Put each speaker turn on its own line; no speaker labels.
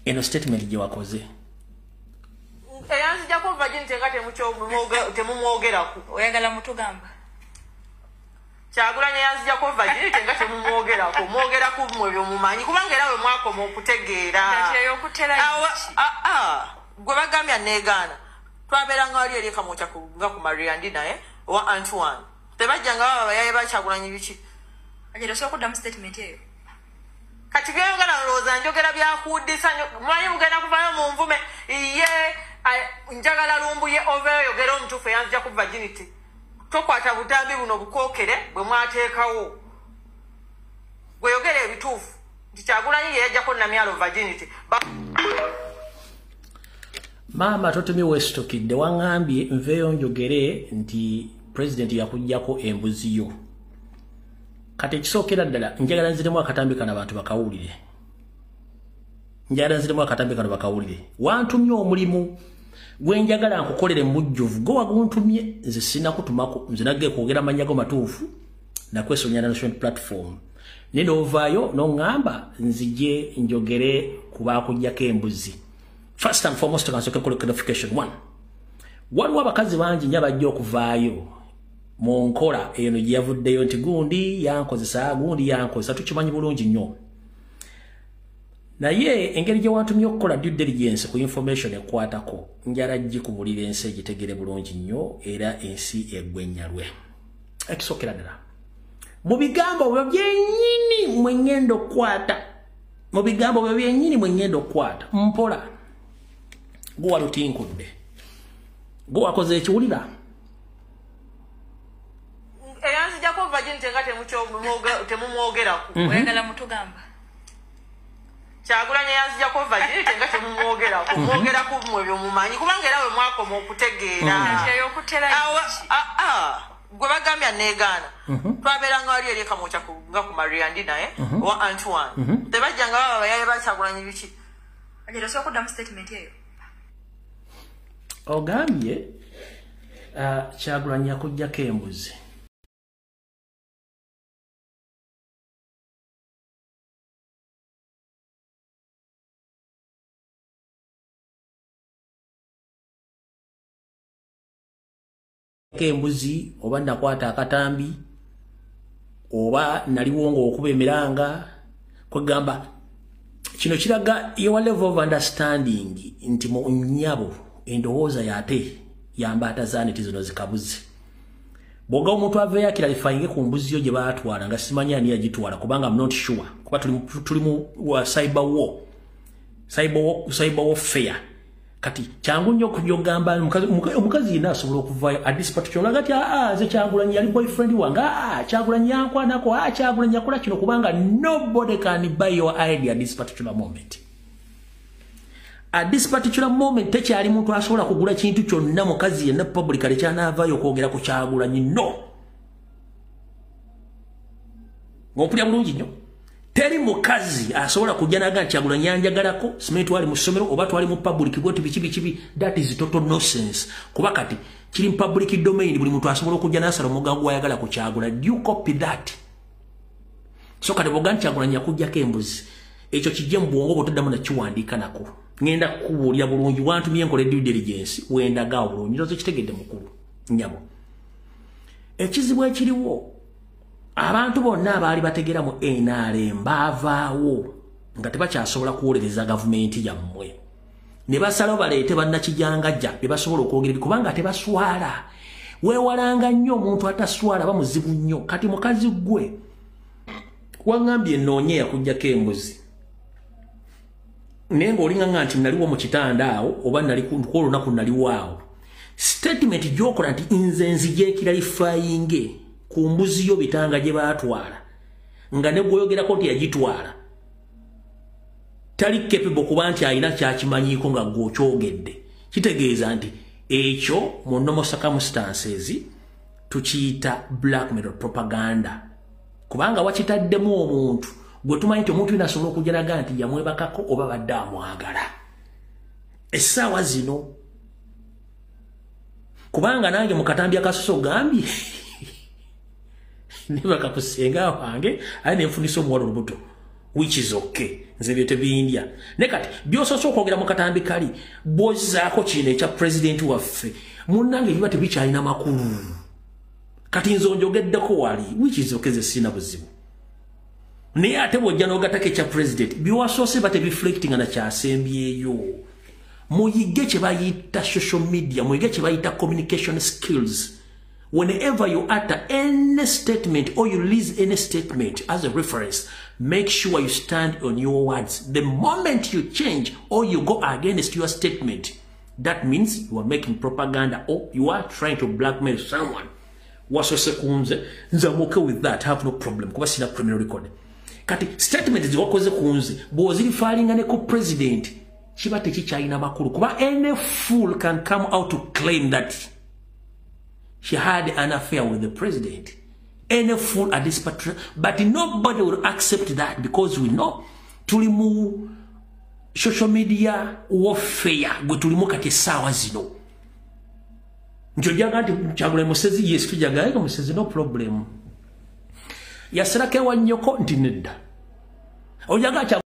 eno statement gye wakoze
eyanzija ko virginity nga temumwogerako
oyagala mutugamba
Kyagulanyi yanzija ko virginity nga temumwogerako mwogeraku mmwe byomumanyi kubanga era we mwakoma okutegeera gwe bagambya negaana twabeeranga wali eri ekamwokya nga ku Mariandi naye owa Antoine tebajjanga baba bayaye bakyagulanyi biki
ajira osobola okuddamu statement eyo
kati byeyogera ndowooza njogera byakuddisa mwanyi mugenda kuvayo mu nvume ye njagala lumbuye ovayo yogera omutuufu eyanzija ku virginity tokwata butambi buno bukookere bwe mwateekawo gwe yogera ebituufu nti Kyagulanyi ye yajjako namyalo virginity
Mama totemi westokidde wangambye nveyo njogere nti president yakujjako embuzi yo kati ekisookera ddala njagala nziremu akatambi kana abantu bakawulire wantumye omulimu gwenjagala nkukolere mujjuvu go waguntumye nze sinakutumako nze nagge kwogera amannya go matuufu nakwesonya national platform ninoovaayo noŋŋamba nzije njogere ku baakujjako embuzi. First and foremost, kansoke kule clarification. One, waliwo abakazi bangi nnyo bajja okuvaayo mu nkola eno gye yavuddeyo nti gundi yankozesa tukimanyi bulungi nnyo. Naye engeri gye wantumye okukola due diligence ku information ekwatako njala gikubulira ensi egitegere bulungi nnyo era ensi eggwennyalwe. Ekisookera ddala mu bigambo byo byennyini mwe ŋŋenda okukwata mpola gwe walutinkudde gwe wakoze ekiwulira
eyanzijako virginity nga temumwogerako
oyagala mutugamba
Kyagulanyi eyanzijako virginity nga temumwogerako mwogeraku mmwe byomumanyi kubanga era we mwakoma okutegeera gwe bagambya negaana twabeeranga wali eri ekamwokya nga ku Mariandi naye owa Antoine tebajjanga baba bayaye ba Kyagulanyi biki
ajira osobola okuddamu statement eyo
ogambye Kyagulanyi yakujjako embuzi embuzi oba nakwata akatambi oba naliwo ng'okuba emiranga kwegamba kino kiraga your level of understanding nti mu nnyabo endowooza yate yambaata zaaniti zino zikabuzi bw'oga omuntu aveeyo akiralifayinge ku mbuzi yo gye baatwala nga simanyi ani yagitwala kubanga I'm not sure kuba tuli mu cyber war fair kati kyangu nnyo okujogamba omukazi yenna asobola okuvaayo adisipati kyolaga ti ze Kyagulanyi yali boyfriend wange Kyagulanyi yankwanako Kyagulanyi yakola kino kubanga nobody can buy your idea at this particular moment. At this particular moment tekyali muntu asobola kugula kintu kyonna mukazi yenna publicly kyanaavaayo okwogera ku Kyagulanyi no ng'ompulya bulungi nnyo teri mukazi asobola kujja naga Kyagulanyi yanjagalako simanyi twali mu ssomero oba twali mu public bwoti biki that is total nonsense kuba kati kiri mu public domain buli muntu asobola okujja n'asala omugango gwayagala ku Kyagulanyi you copy that so kati bw'ogamba Kyagulanyi yakujjako embuzi ekyo kijje mu bwongo bw'otoddamu nakiwandiika nako ngenda kukubuulira bulungi wantumye nkola due diligence wendagaawo bulungi ndoza kitegedde mukulu nnyabo ekizibu ekiriwo abantu bonna abaali bategera mu NRM baavaawo nga tebakyasobola kuwolereza gavumenti yammwe ne basalawo baleete bannakijangajja be basobola okwogera kubanga tebaswala weewalanga nnyo omuntu ataswala bamuzibu nnyo kati mukazi gwe wangambye noonye yakujjako embuzi naye ng'olinganga nti naliwo mu kitanda awo oba olunaku naliwaawo statement gy'okola nti nze nzija ekiralifayinge ku mbuzi yo bitanga gye baatwala nga ne gwoyogerako nti yagitwala tali capable kuba nti alina kyakimanyiiko nga gw'okyogedde kitegeeza nti ekyo mu normal circumstances tukiyita blackmail propaganda kubanga wakitaddemu omuntu gwe tumanyi nti omuntu inasobola okujja naga nti yamwebakako oba badde amwagala essaawa zino kubanga nange mu katambi akasoso gambye nebaka kusenga wange aye nenfunisa omuwala olubuto which is okay nze byo tebindya ne kati byososo okwogera mu katambi kali bwozaako kino ekya president waffe munnange biba tebikyalina makulu kati nze onjogeddeko wali which is okeze sina buzibu naye ate bwojja n'ogatako ekya president byowasoose batebiflectinga na kyasembyeyo muyige kye bayita social media muyige kye bayita communication skills. Whenever you utter any statement or you release any statement as a reference, make sure you stand on your words. The moment you change or you go against your statement, that means you are making propaganda or you are trying to blackmail someone. Wasose kunze, nzamuke with that, have no problem. Kuba sina criminal record. Kati statement ziwakoze kunze, bozili filing ane ko president, chiba techichaina makuru. Kuba any fool can come out to claim that she had an affair with the president. Any fool at this part, but nobody will accept that because we know tulimu social media warfare gwe tulimu kati sawa zino. Njojaga nti Kyagulanyi Musezi yes tujaga Musezi no problem. Yasirake wa nyoko nti nedda. Ojaga